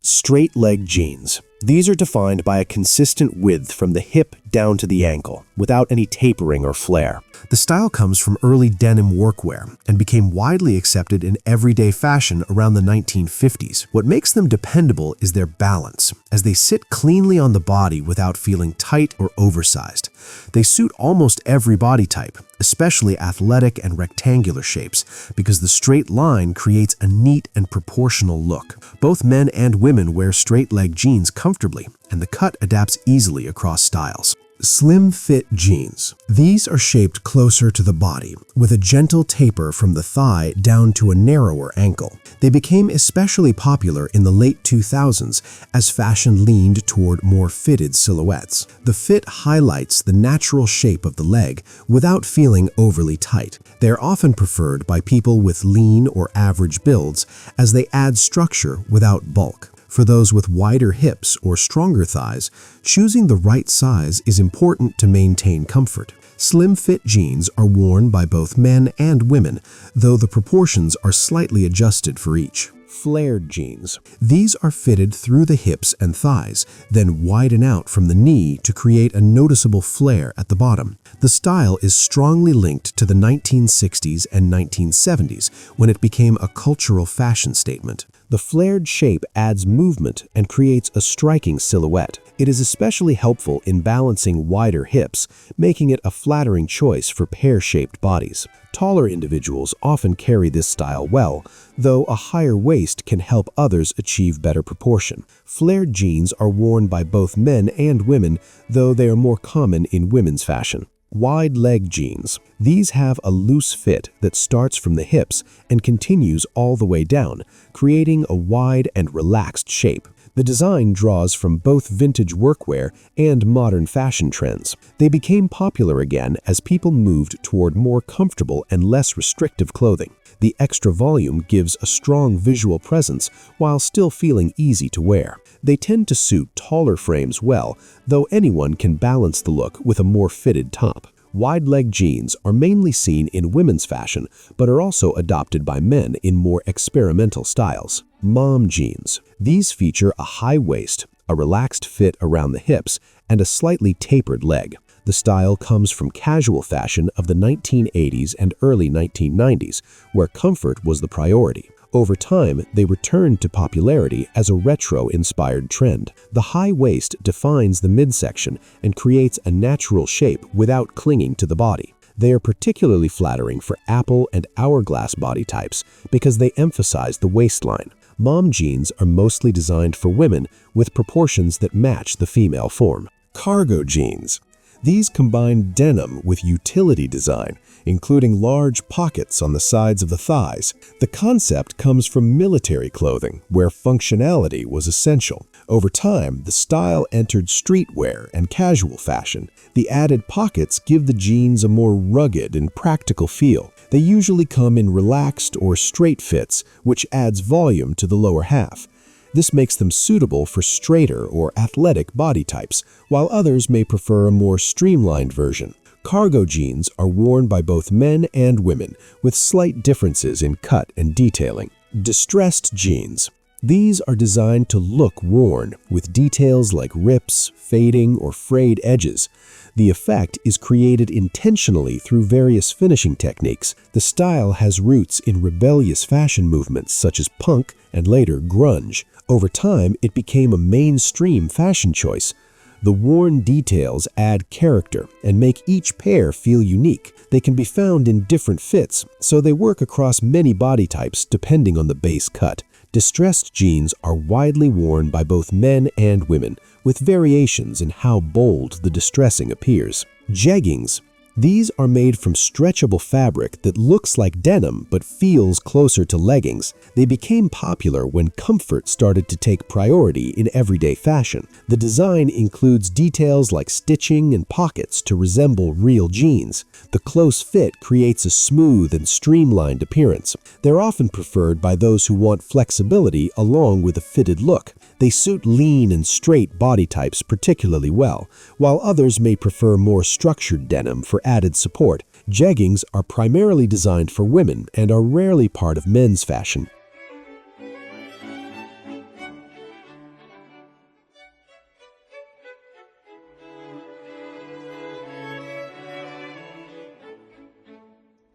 Straight-leg jeans. These are defined by a consistent width from the hip down to the ankle, without any tapering or flare. The style comes from early denim workwear and became widely accepted in everyday fashion around the 1950s. What makes them dependable is their balance, as they sit cleanly on the body without feeling tight or oversized. They suit almost every body type, especially athletic and rectangular shapes, because the straight line creates a neat and proportional look. Both men and women wear straight-leg jeans comfortably, and the cut adapts easily across styles. Slim-fit jeans. These are shaped closer to the body, with a gentle taper from the thigh down to a narrower ankle. They became especially popular in the late 2000s as fashion leaned toward more fitted silhouettes. The fit highlights the natural shape of the leg without feeling overly tight. They are often preferred by people with lean or average builds as they add structure without bulk. For those with wider hips or stronger thighs, choosing the right size is important to maintain comfort. Slim-fit jeans are worn by both men and women, though the proportions are slightly adjusted for each. Flared jeans. These are fitted through the hips and thighs, then widen out from the knee to create a noticeable flare at the bottom. The style is strongly linked to the 1960s and 1970s, when it became a cultural fashion statement. The flared shape adds movement and creates a striking silhouette. It is especially helpful in balancing wider hips, making it a flattering choice for pear-shaped bodies. Taller individuals often carry this style well, though a higher waist can help others achieve better proportion. Flared jeans are worn by both men and women, though they are more common in women's fashion. Wide leg jeans. These have a loose fit that starts from the hips and continues all the way down, creating a wide and relaxed shape. The design draws from both vintage workwear and modern fashion trends. They became popular again as people moved toward more comfortable and less restrictive clothing. The extra volume gives a strong visual presence while still feeling easy to wear. They tend to suit taller frames well, though anyone can balance the look with a more fitted top. Wide-leg jeans are mainly seen in women's fashion, but are also adopted by men in more experimental styles. Mom jeans. These feature a high waist, a relaxed fit around the hips, and a slightly tapered leg. The style comes from casual fashion of the 1980s and early 1990s, where comfort was the priority. Over time, they returned to popularity as a retro-inspired trend. The high waist defines the midsection and creates a natural shape without clinging to the body. They are particularly flattering for apple and hourglass body types because they emphasize the waistline. Mom jeans are mostly designed for women with proportions that match the female form. Cargo jeans. These combine denim with utility design, including large pockets on the sides of the thighs. The concept comes from military clothing, where functionality was essential. Over time, the style entered streetwear and casual fashion. The added pockets give the jeans a more rugged and practical feel. They usually come in relaxed or straight fits, which adds volume to the lower half. This makes them suitable for straighter or athletic body types, while others may prefer a more streamlined version. Cargo jeans are worn by both men and women, with slight differences in cut and detailing. Distressed jeans. These are designed to look worn, with details like rips, fading, or frayed edges. The effect is created intentionally through various finishing techniques. The style has roots in rebellious fashion movements such as punk and later grunge. Over time, it became a mainstream fashion choice. The worn details add character and make each pair feel unique. They can be found in different fits, so they work across many body types depending on the base cut. Distressed jeans are widely worn by both men and women, with variations in how bold the distressing appears. Jeggings. These are made from stretchable fabric that looks like denim but feels closer to leggings. They became popular when comfort started to take priority in everyday fashion. The design includes details like stitching and pockets to resemble real jeans. The close fit creates a smooth and streamlined appearance. They're often preferred by those who want flexibility along with a fitted look. They suit lean and straight body types particularly well, while others may prefer more structured denim for added support. Jeggings are primarily designed for women and are rarely part of men's fashion.